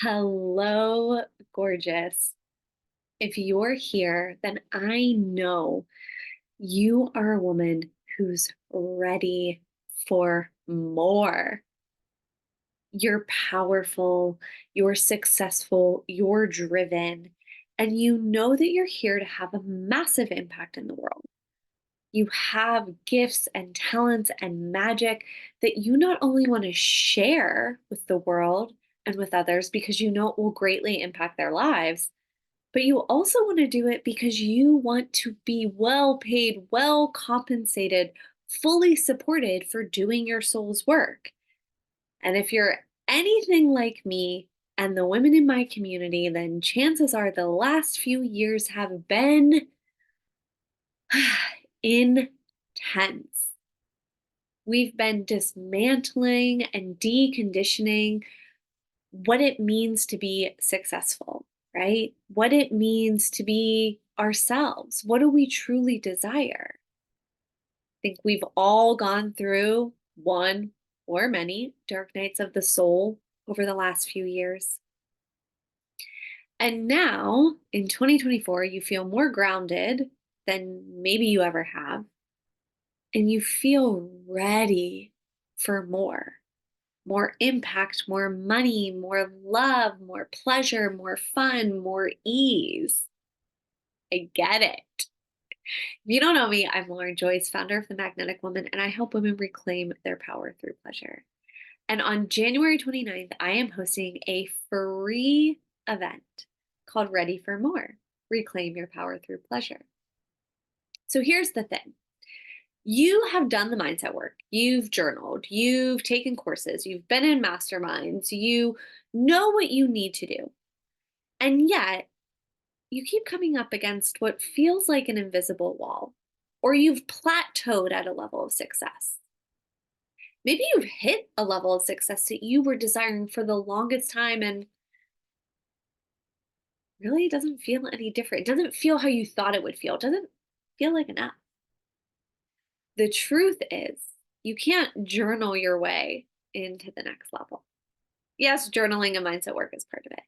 Hello, gorgeous. If you're here, then I know you are a woman who's ready for more. You're powerful, you're successful, you're driven, and you know that you're here to have a massive impact in the world. You have gifts and talents and magic that you not only want to share with the world and with others because you know it will greatly impact their lives, but you also want to do it because you want to be well paid, well compensated, fully supported for doing your soul's work. And if you're anything like me and the women in my community, then chances are the last few years have been intense. We've been dismantling and deconditioning what it means to be successful, right? What it means to be ourselves. What do we truly desire? I think we've all gone through one or many dark nights of the soul over the last few years. And now in 2024, you feel more grounded than maybe you ever have, and you feel ready for more impact, more money, more love, more pleasure, more fun, more ease. I get it. If you don't know me, I'm Lauren Joyce, founder of The Magnetic Woman, and I help women reclaim their power through pleasure. And on January 29th, I am hosting a free event called Ready for More Reclaim Your Power Through Pleasure. So here's the thing. You have done the mindset work. You've journaled, you've taken courses, you've been in masterminds, you know what you need to do. And yet, you keep coming up against what feels like an invisible wall, or you've plateaued at a level of success. Maybe you've hit a level of success that you were desiring for the longest time and really it doesn't feel any different. It doesn't feel how you thought it would feel. It doesn't feel like enough. The truth is, you can't journal your way into the next level. Yes, journaling and mindset work is part of it.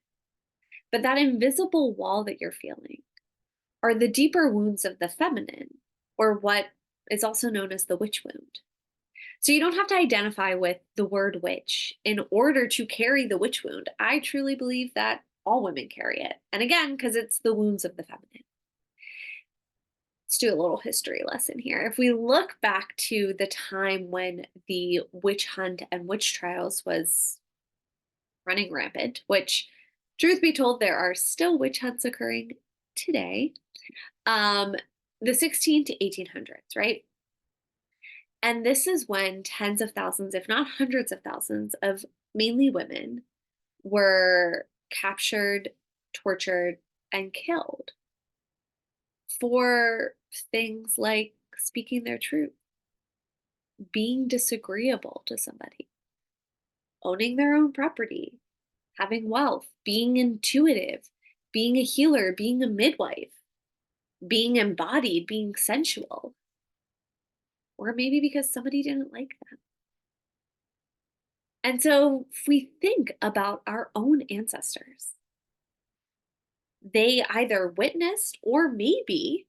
But that invisible wall that you're feeling are the deeper wounds of the feminine, or what is also known as the witch wound. So you don't have to identify with the word witch in order to carry the witch wound. I truly believe that all women carry it. And again, because it's the wounds of the feminine. Let's do a little history lesson here. If we look back to the time when the witch hunt and witch trials was running rampant, which, truth be told, there are still witch hunts occurring today, um, the 16 to 1800s, right? And this is when tens of thousands, if not hundreds of thousands, of mainly women were captured, tortured, and killed for things like speaking their truth, being disagreeable to somebody, owning their own property, having wealth, being intuitive, being a healer, being a midwife, being embodied, being sensual, or maybe because somebody didn't like them. And so, if we think about our own ancestors, they either witnessed or maybe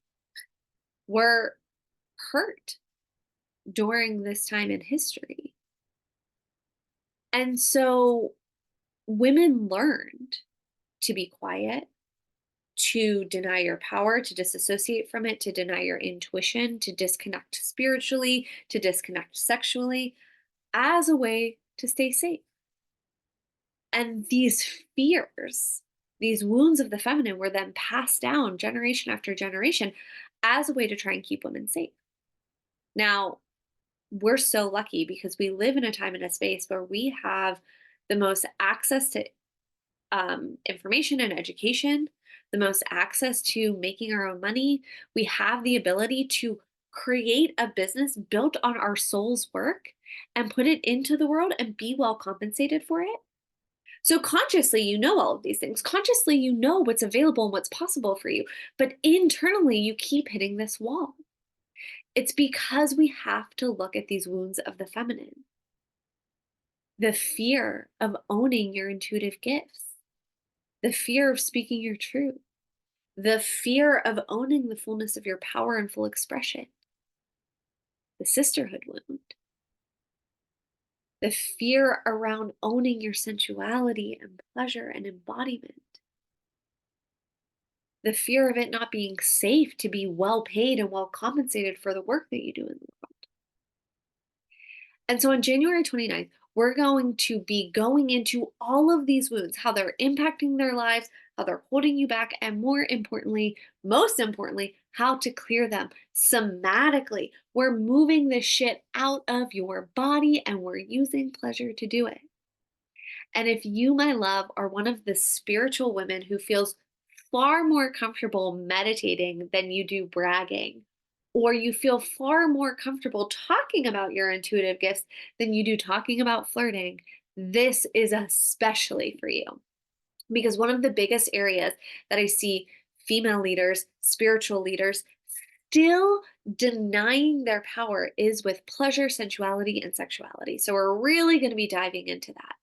were hurt during this time in history. And so, women learned to be quiet, to deny your power, to disassociate from it, to deny your intuition, to disconnect spiritually, to disconnect sexually as a way to stay safe. And these fears, these wounds of the feminine were then passed down generation after generation as a way to try and keep women safe. Now, we're so lucky because we live in a time and a space where we have the most access to information and education, the most access to making our own money. We have the ability to create a business built on our soul's work and put it into the world and be well compensated for it. So consciously, you know all of these things. Consciously, you know what's available and what's possible for you. But internally, you keep hitting this wall. It's because we have to look at these wounds of the feminine. The fear of owning your intuitive gifts, the fear of speaking your truth, the fear of owning the fullness of your power and full expression, the sisterhood wound, the fear around owning your sensuality and pleasure and embodiment, the fear of it not being safe to be well paid and well compensated for the work that you do in the world. And so on January 29th, we're going to be going into all of these wounds, how they're impacting their lives, how they're holding you back, and more importantly, most importantly, how to clear them somatically. We're moving this shit out of your body and we're using pleasure to do it. And if you, my love, are one of the spiritual women who feels far more comfortable meditating than you do bragging, or you feel far more comfortable talking about your intuitive gifts than you do talking about flirting, this is especially for you. Because one of the biggest areas that I see female leaders, spiritual leaders, still denying their power is with pleasure, sensuality, and sexuality. So we're really going to be diving into that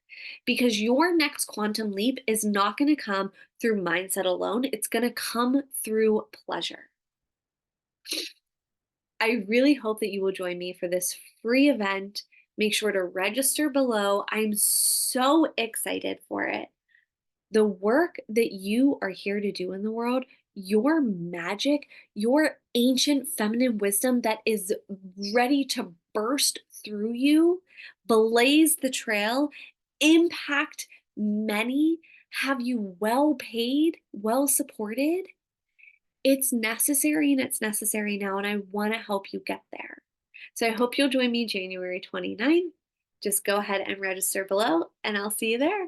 because your next quantum leap is not going to come through mindset alone, it's going to come through pleasure. I really hope that you will join me for this free event. Make sure to register below. I'm so excited for it. The work that you are here to do in the world, your magic, your ancient feminine wisdom that is ready to burst through you, blaze the trail, impact many, have you well paid, well supported. It's necessary and it's necessary now, and I want to help you get there. So I hope you'll join me January 29th. Just go ahead and register below, and I'll see you there.